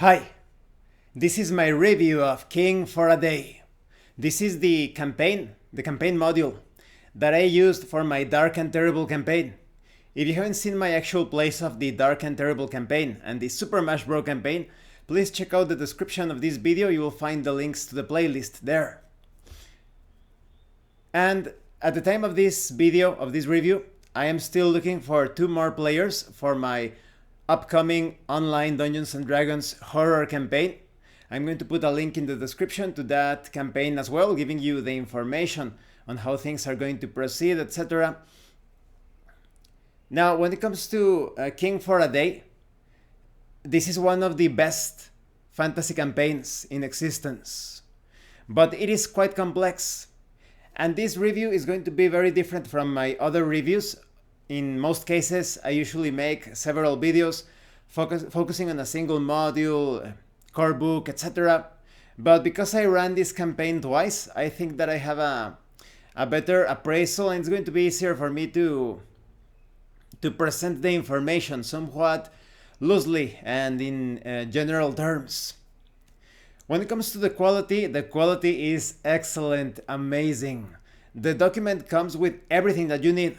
Hi, this is my review of King for a Day. This is the campaign module that I used for my Dark and Terrible campaign. If you haven't seen my actual plays of the Dark and Terrible campaign and the Super Smash Bros. Campaign, please check out the description of this video, you will find the links to the playlist there. And at the time of this video, of this review, I am still looking for 2 more players for my upcoming online Dungeons & Dragons horror campaign. I'm going to put a link in the description to that campaign as well, giving you the information on how things are going to proceed, etc. Now, when it comes to King for a Day, this is one of the best fantasy campaigns in existence. But it is quite complex. And this review is going to be very different from my other reviews. In most cases, I usually make several videos focusing on a single module, core book, etc. But because I ran this campaign twice, I think that I have a better appraisal, and it's going to be easier for me to present the information somewhat loosely and in general terms. When it comes to the quality is excellent, amazing. The document comes with everything that you need.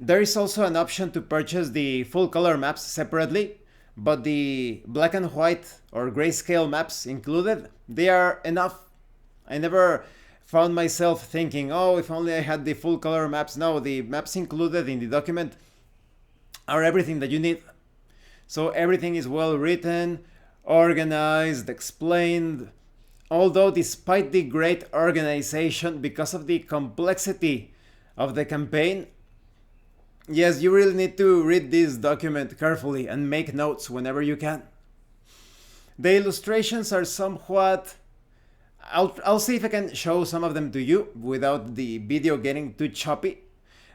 There is also an option to purchase the full color maps separately, but the black and white or grayscale maps included, they are enough. I never found myself thinking, oh, if only I had the full color maps. No, the maps included in the document are everything that you need. So everything is well written, organized, explained. Although despite the great organization, because of the complexity of the campaign, yes, you really need to read this document carefully and make notes whenever you can. The illustrations are somewhat... I'll see if I can show some of them to you without the video getting too choppy.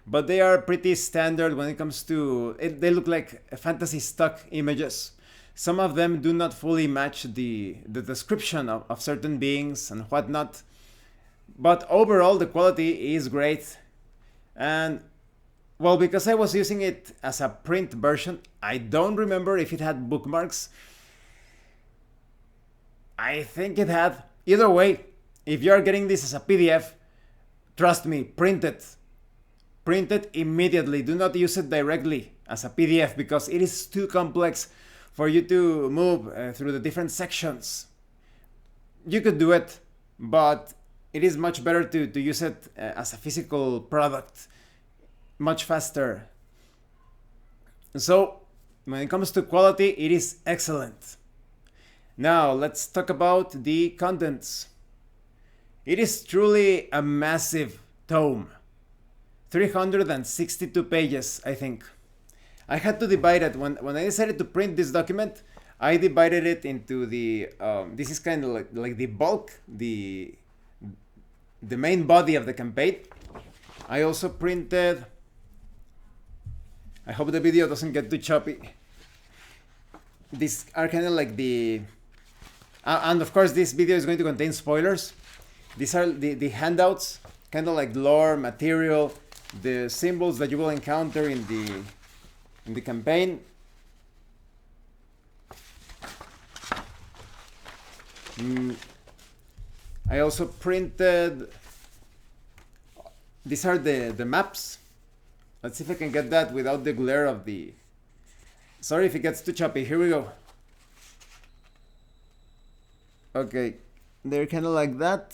But they are pretty standard when it comes to... They look like fantasy stock images. Some of them do not fully match the description of certain beings and whatnot. But overall, the quality is great. And... well, because I was using it as a print version, I don't remember if it had bookmarks. I think it had. Either way, if you are getting this as a PDF, trust me, print it. Print it immediately. Do not use it directly as a PDF because it is too complex for you to move through the different sections. You could do it, but it is much better to use it as a physical product. Much faster. So, when it comes to quality, it is excellent. Now, let's talk about the contents. It is truly a massive tome. 362 pages, I think. I had to divide it. When I decided to print this document, I divided it into the... this is kind of like the bulk, the main body of the campaign. I also printed... I hope the video doesn't get too choppy. These are kind of like the... and of course this video is going to contain spoilers. These are the handouts, kind of like lore, material, the symbols that you will encounter in the campaign. I also printed... these are the maps. Let's see if I can get that without the glare of the... Sorry if it gets too choppy. Here we go. Okay, they're kind of like that.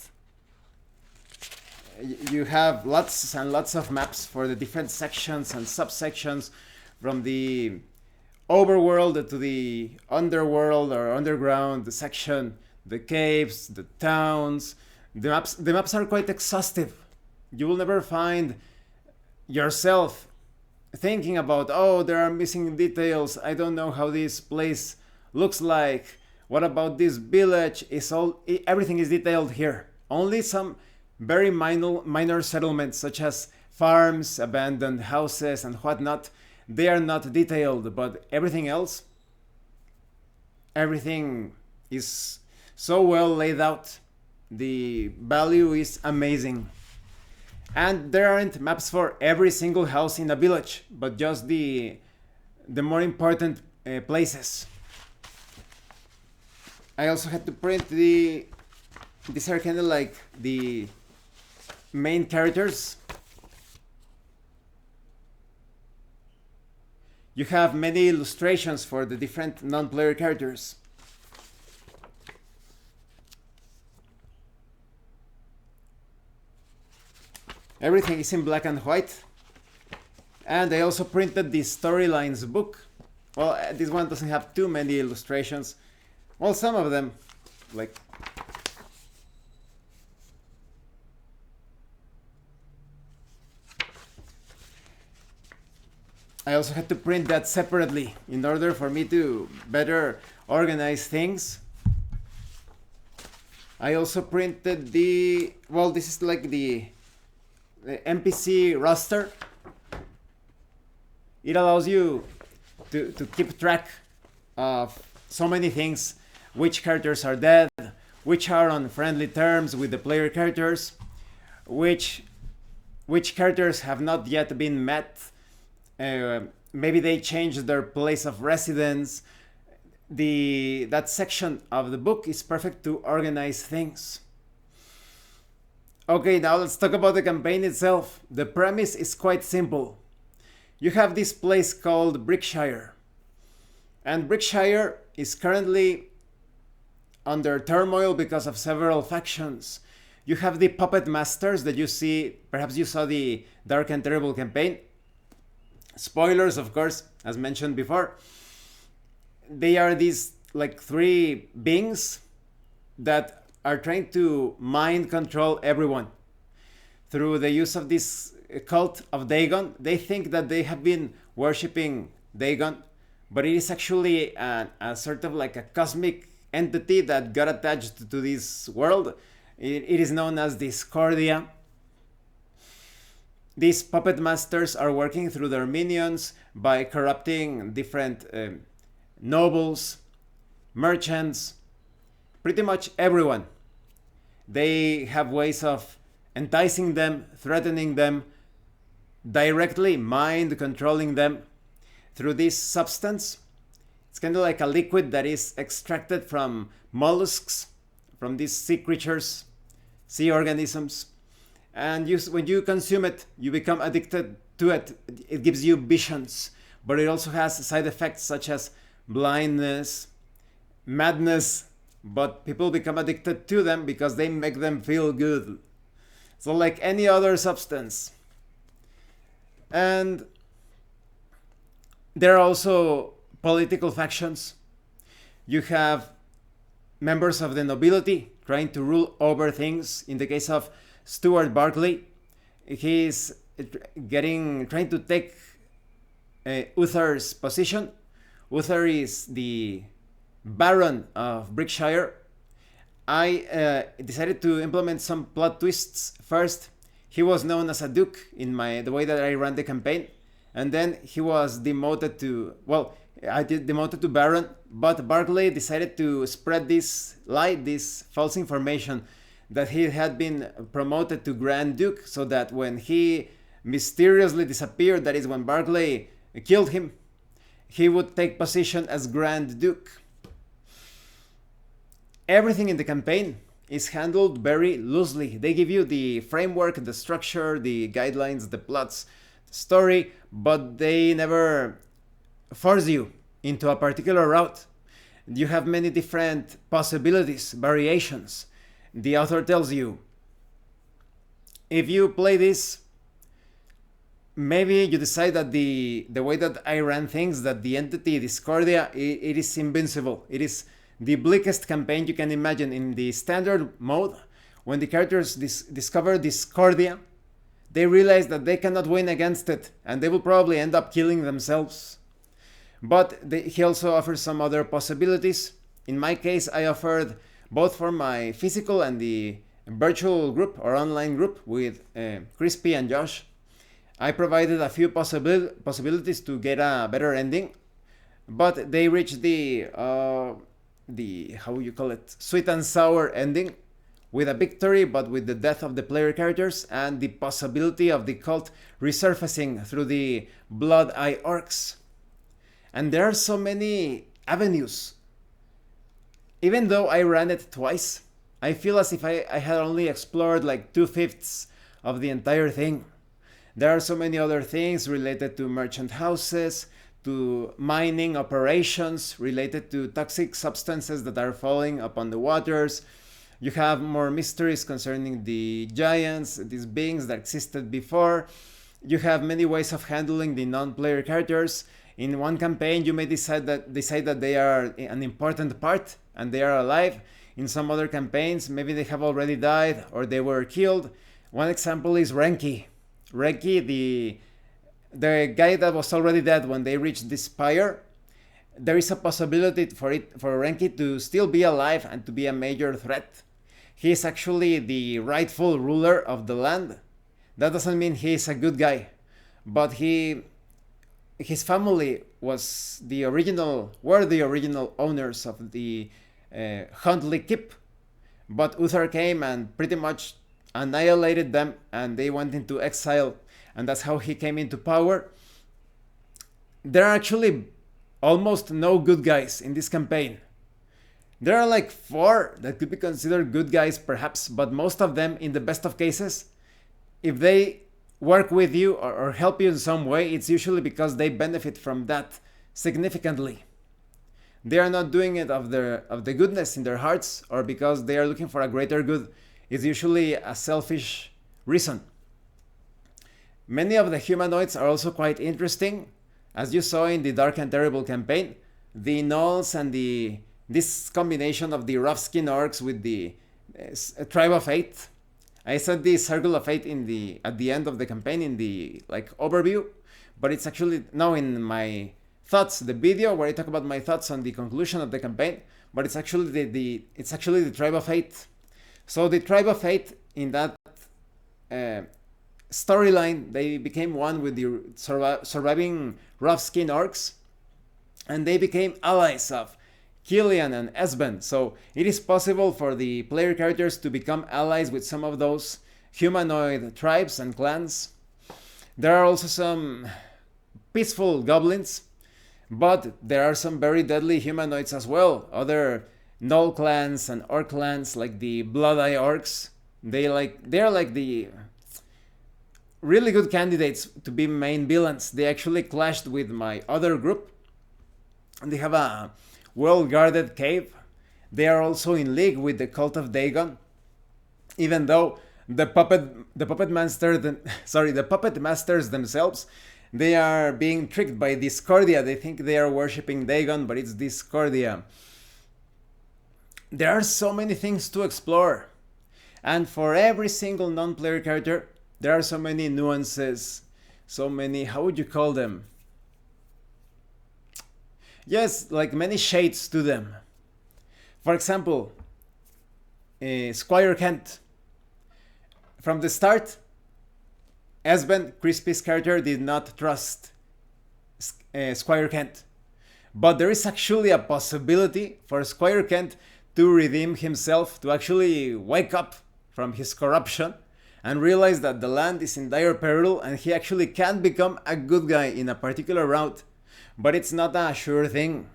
You have lots and lots of maps for the different sections and subsections, from the overworld to the underworld or underground section, the caves, the towns. The maps are quite exhaustive. You will never find yourself thinking about, oh, there are missing details, I don't know how this place looks like, what about this village? Everything is detailed here. Only some very minor settlements such as farms, abandoned houses and whatnot, they are not detailed, but everything else, everything is so well laid out. The value is amazing. And there aren't maps for every single house in a village, but just the more important places. I also had to print these are kind of like the main characters. You have many illustrations for the different non-player characters. Everything is in black and white. And I also printed the storylines book. Well, this one doesn't have too many illustrations. Well, some of them, like I also had to print that separately in order for me to better organize things. I also printed this is like the NPC roster. It allows you to keep track of so many things, which characters are dead, which are on friendly terms with the player characters, which characters have not yet been met. Maybe they changed their place of residence. That section of the book is perfect to organize things. Okay, now let's talk about the campaign itself. The premise is quite simple. You have this place called Brickshire, and Brickshire is currently under turmoil because of several factions. You have the puppet masters that you see, perhaps you saw the Dark and Terrible campaign. Spoilers, of course, as mentioned before. They are these like three beings that are trying to mind control everyone through the use of this cult of Dagon. They think that they have been worshipping Dagon, but it is actually a sort of like a cosmic entity that got attached to this world. It is known as Discordia. These puppet masters are working through their minions by corrupting different nobles, merchants, pretty much everyone. They have ways of enticing them, threatening them, directly mind controlling them through this substance. It's kind of like a liquid that is extracted from mollusks, from these sea creatures, sea organisms. And when you consume it, you become addicted to it. It gives you visions, but it also has side effects such as blindness, madness, but people become addicted to them because they make them feel good. So like any other substance. And there are also political factions. You have members of the nobility trying to rule over things. In the case of Stuart Barclay, he's trying to take Uther's position. Uther is the Baron of Brickshire. I decided to implement some plot twists. First, he was known as a duke in the way that I ran the campaign, and then he was demoted to demoted to Baron. But Barclay decided to spread this lie, this false information, that he had been promoted to Grand Duke, so that when he mysteriously disappeared, that is when Barclay killed him, he would take position as Grand Duke. Everything in the campaign is handled very loosely. They give you the framework, the structure, the guidelines, the plots, the story, but they never force you into a particular route. You have many different possibilities, variations. The author tells you, if you play this, maybe you decide that the way that I ran things, that the entity Discordia, it is invincible. It is the bleakest campaign you can imagine. In the standard mode, when the characters discover Discordia, they realize that they cannot win against it, and they will probably end up killing themselves. But he also offers some other possibilities. In my case, I offered, both for my physical and the virtual group or online group with Crispy and Josh, I provided a few possibilities to get a better ending, but they reached the how you call it, sweet and sour ending, with a victory but with the death of the player characters and the possibility of the cult resurfacing through the Blood Eye Orcs. And there are so many avenues. even though I ran it twice, I feel as if I had only explored like 2/5 of the entire thing. There are so many other things related to merchant houses, to mining operations, related to toxic substances that are falling upon the waters. You have more mysteries concerning the giants, these beings that existed before. You have many ways of handling the non-player characters. In one campaign, you may decide that they are an important part and they are alive. In some other campaigns, maybe they have already died or they were killed. One example is Renki. Renki, the guy that was already dead when they reached this spire. There is a possibility for Renki to still be alive and to be a major threat. He is actually the rightful ruler of the land. That doesn't mean he is a good guy, but his family were the original owners of the Huntley Keep, but Uther came and pretty much annihilated them, and they went into exile, and that's how he came into power. There are actually almost no good guys in this campaign. There are like 4 that could be considered good guys perhaps, but most of them, in the best of cases, if they work with you or help you in some way, it's usually because they benefit from that significantly. They are not doing it of the goodness in their hearts or because they are looking for a greater good. It's usually a selfish reason. Many of the humanoids are also quite interesting. As you saw in the Dark and Terrible campaign, the gnolls and this combination of the rough-skinned orcs with the Tribe of 8. I said the Circle of 8 at the end of the campaign in the overview, but it's actually now in my thoughts, the video where I talk about my thoughts on the conclusion of the campaign, but it's actually the Tribe of 8. So the Tribe of 8 in that storyline, they became one with the surviving rough-skinned orcs, and they became allies of Killian and Esben. So it is possible for the player characters to become allies with some of those humanoid tribes and clans. There are also some peaceful goblins, but there are some very deadly humanoids as well. Other Gnoll clans and Orc clans like the Blood Eye Orcs, they are like the really good candidates to be main villains. They actually clashed with my other group, and they have a well-guarded cave. They are also in league with the Cult of Dagon, even though the puppet masters themselves, they are being tricked by Discordia. They think they are worshipping Dagon, but it's Discordia. There are so many things to explore, and for every single non-player character, there are so many nuances, so many, how would you call them? Yes, like many shades to them. For example, Squire Kent. From the start, Esben, Crispy's character, did not trust Squire Kent. But there is actually a possibility for Squire Kent to redeem himself, to actually wake up from his corruption and realize that the land is in dire peril and he actually can become a good guy in a particular route. But it's not a sure thing.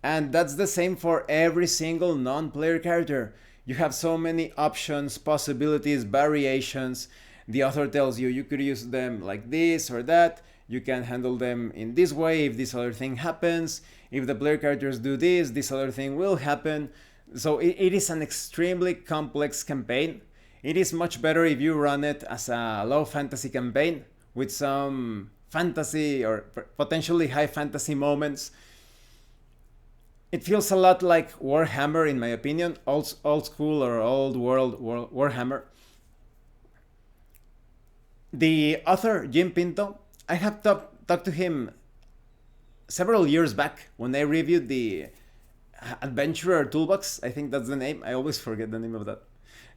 And that's the same for every single non-player character. You have so many options, possibilities, variations. The author tells you could use them like this or that. You can handle them in this way if this other thing happens. If the player characters do this other thing will happen. So it is an extremely complex campaign. It is much better if you run it as a low fantasy campaign with some fantasy or potentially high fantasy moments. It feels a lot like Warhammer, in my opinion, old school or old world Warhammer. The author, Jim Pinto, I have talked to him several years back when I reviewed the Adventurer Toolbox. I think that's the name. I always forget the name of that.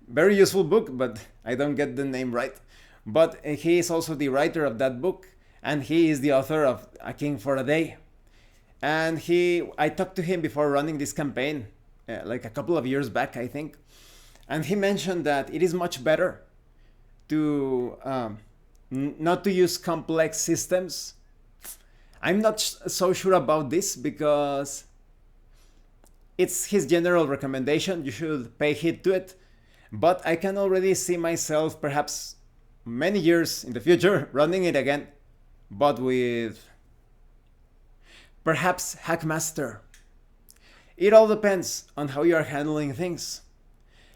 Very useful book, but I don't get the name right. But he is also the writer of that book, and he is the author of A King for a Day. And I talked to him before running this campaign, like a couple of years back, I think. And he mentioned that it is much better to not to use complex systems. I'm not so sure about this because it's his general recommendation. You should pay heed to it. But I can already see myself, perhaps many years in the future, running it again, but with perhaps Hackmaster. It all depends on how you are handling things.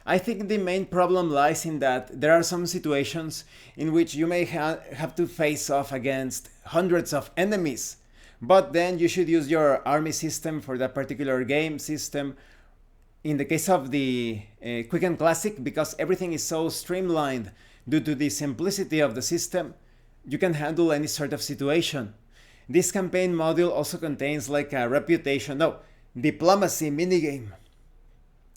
I think the main problem lies in that there are some situations in which you may have to face off against hundreds of enemies, but then you should use your army system for that particular game system. In the case of the Quick and Classic, because everything is so streamlined due to the simplicity of the system, you can handle any sort of situation. This campaign module also contains like a diplomacy minigame.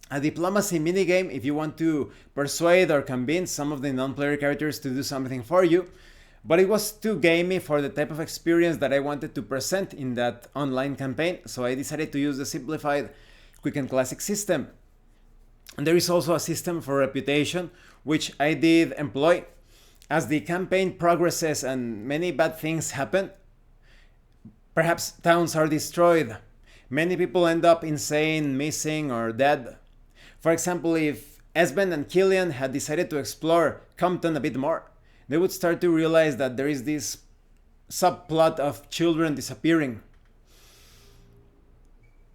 A diplomacy minigame if you want to persuade or convince some of the non-player characters to do something for you, but it was too gamey for the type of experience that I wanted to present in that online campaign, so I decided to use the simplified Quick and Classic system. And there is also a system for reputation, which I did employ. As the campaign progresses and many bad things happen, perhaps towns are destroyed, many people end up insane, missing, or dead. For example, if Esben and Killian had decided to explore Compton a bit more, they would start to realize that there is this subplot of children disappearing.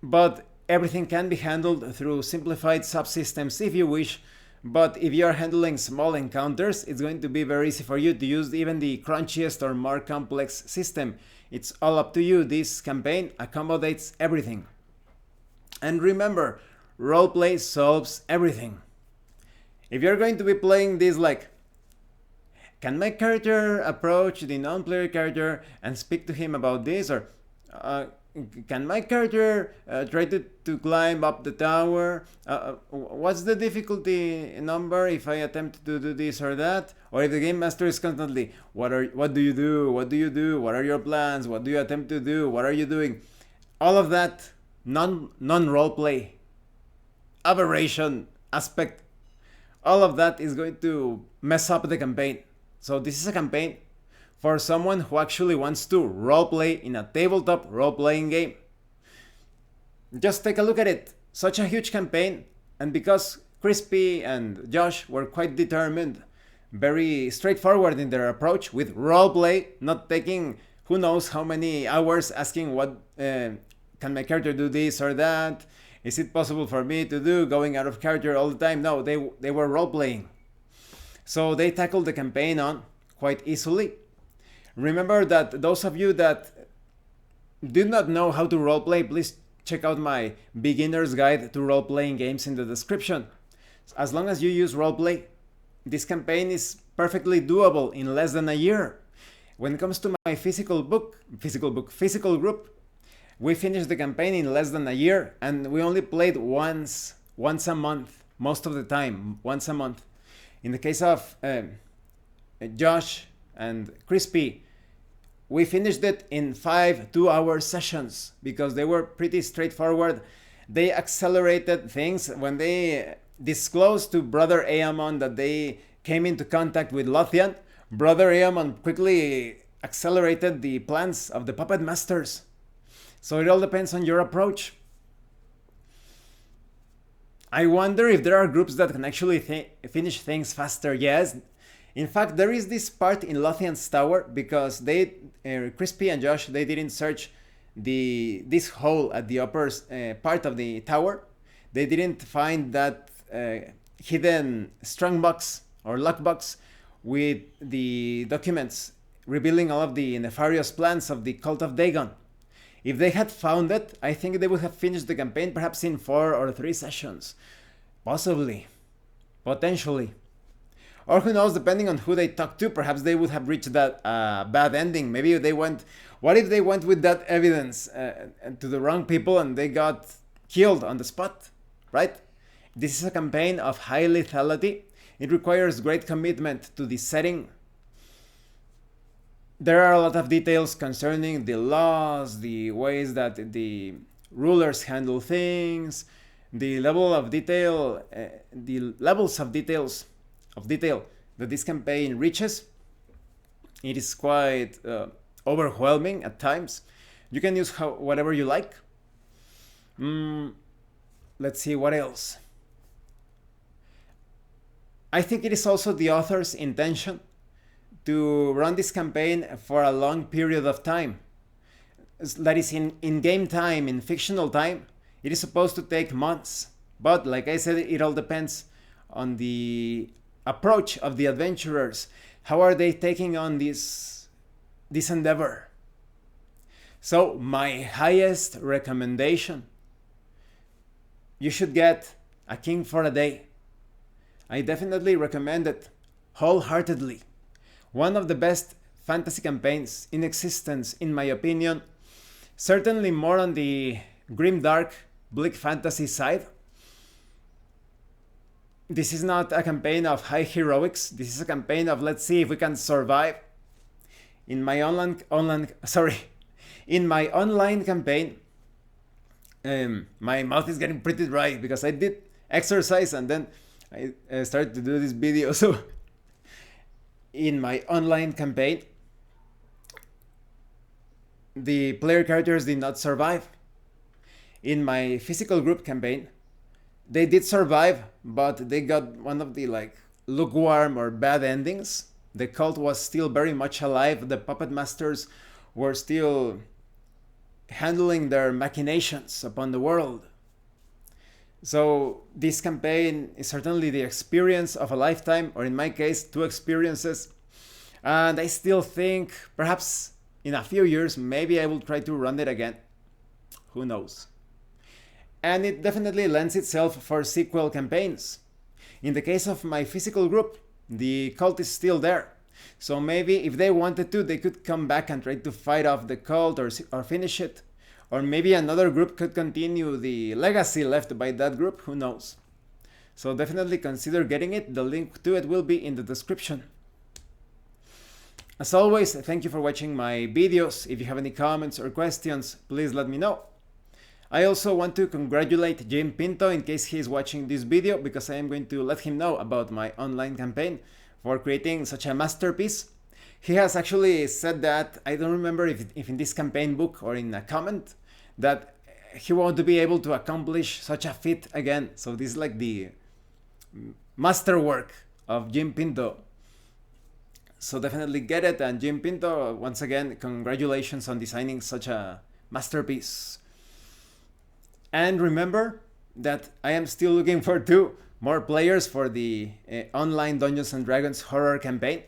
But everything can be handled through simplified subsystems if you wish, but if you are handling small encounters, it's going to be very easy for you to use even the crunchiest or more complex system. It's all up to you. This campaign accommodates everything. And remember, roleplay solves everything. If you're going to be playing this like, can my character approach the non-player character and speak to him about this? Or can my character try to climb up the tower? What's the difficulty number if I attempt to do this or that? Or if the game master is constantly, what do you do? What do you do? What are your plans? What do you attempt to do? What are you doing? All of that non-roleplay aberration aspect, all of that is going to mess up the campaign. So this is a campaign for someone who actually wants to roleplay in a tabletop role-playing game. Just take a look at it. Such a huge campaign, and because Crispy and Josh were quite determined, very straightforward in their approach with roleplay, not taking who knows how many hours asking what can my character do this or that, is it possible for me to do, going out of character all the time. No, they were role-playing. So they tackled the campaign on quite easily. Remember that those of you that do not know how to roleplay, please check out my beginner's guide to role-playing games in the description. As long as you use roleplay, this campaign is perfectly doable in less than a year. When it comes to my physical group, we finished the campaign in less than a year, and we only played once a month, most of the time, once a month. In the case of Josh and Crispy, we finished it in 5 2-hour sessions because they were pretty straightforward. They accelerated things when they disclosed to Brother Aemon that they came into contact with Lothian. Brother Aemon quickly accelerated the plans of the puppet masters. So it all depends on your approach. I wonder if there are groups that can actually finish things faster. Yes. In fact, there is this part in Lothian's tower because Crispy and Josh, they didn't search this hole at the upper part of the tower. They didn't find that hidden strongbox or lockbox with the documents revealing all of the nefarious plans of the cult of Dagon. If they had found it, I think they would have finished the campaign perhaps in 4 or 3 sessions. Possibly. Potentially. Or who knows, depending on who they talked to, perhaps they would have reached that bad ending. Maybe they went... What if they went with that evidence to the wrong people and they got killed on the spot? Right? This is a campaign of high lethality. It requires great commitment to the setting. There are a lot of details concerning the laws, the ways that the rulers handle things, the level of detail, the levels of detail that this campaign reaches. It is quite overwhelming at times. You can use whatever you like. let's see what else. I think it is also the author's intention to run this campaign for a long period of time. That is, in game time, in fictional time, it is supposed to take months. But like I said, it all depends on the approach of the adventurers. How are they taking on this endeavor? So my highest recommendation, you should get A King for a Day. I definitely recommend it wholeheartedly. One of the best fantasy campaigns in existence, in my opinion. Certainly more on the grimdark, bleak fantasy side. This is not a campaign of high heroics. This is a campaign of let's see if we can survive. In my online campaign, my mouth is getting pretty dry because I did exercise and then I started to do this video. So in my online campaign, the player characters did not survive. In my physical group campaign, they did survive, but they got one of the lukewarm or bad endings. The cult was still very much alive. The puppet masters were still handling their machinations upon the world. So this campaign is certainly the experience of a lifetime, or in my case, 2 experiences. And I still think perhaps in a few years, maybe I will try to run it again. Who knows? And it definitely lends itself for sequel campaigns. In the case of my physical group, the cult is still there. So maybe if they wanted to, they could come back and try to fight off the cult or finish it. Or maybe another group could continue the legacy left by that group, who knows. So definitely consider getting it. The link to it will be in the description. As always, thank you for watching my videos. If you have any comments or questions, please let me know. I also want to congratulate Jim Pinto in case he is watching this video, because I am going to let him know about my online campaign for creating such a masterpiece. He has actually said that, I don't remember if in this campaign book or in a comment, that he won't be able to accomplish such a feat again. So this is like the masterwork of Jim Pinto. So definitely get it. And Jim Pinto, once again, congratulations on designing such a masterpiece. And remember that I am still looking for 2 more players for the online Dungeons & Dragons horror campaign.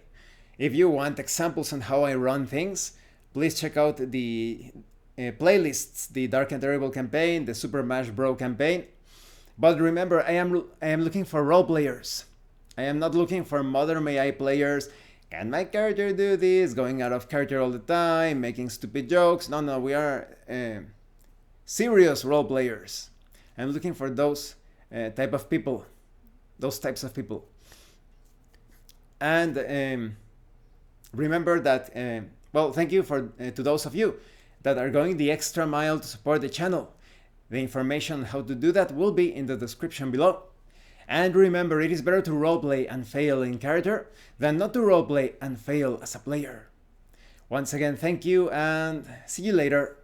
If you want examples on how I run things, please check out the playlists, the Dark and Terrible campaign, the Super Smash Bros. Campaign. But remember, I am looking for role players. I am not looking for modern AI players. Can my character do this? Going out of character all the time, making stupid jokes. No, we are serious role players. I'm looking for those types of people. And remember that, well, thank you to those of you that are going the extra mile to support the channel. The information on how to do that will be in the description below. And remember, it is better to roleplay and fail in character than not to roleplay and fail as a player. Once again, thank you and see you later.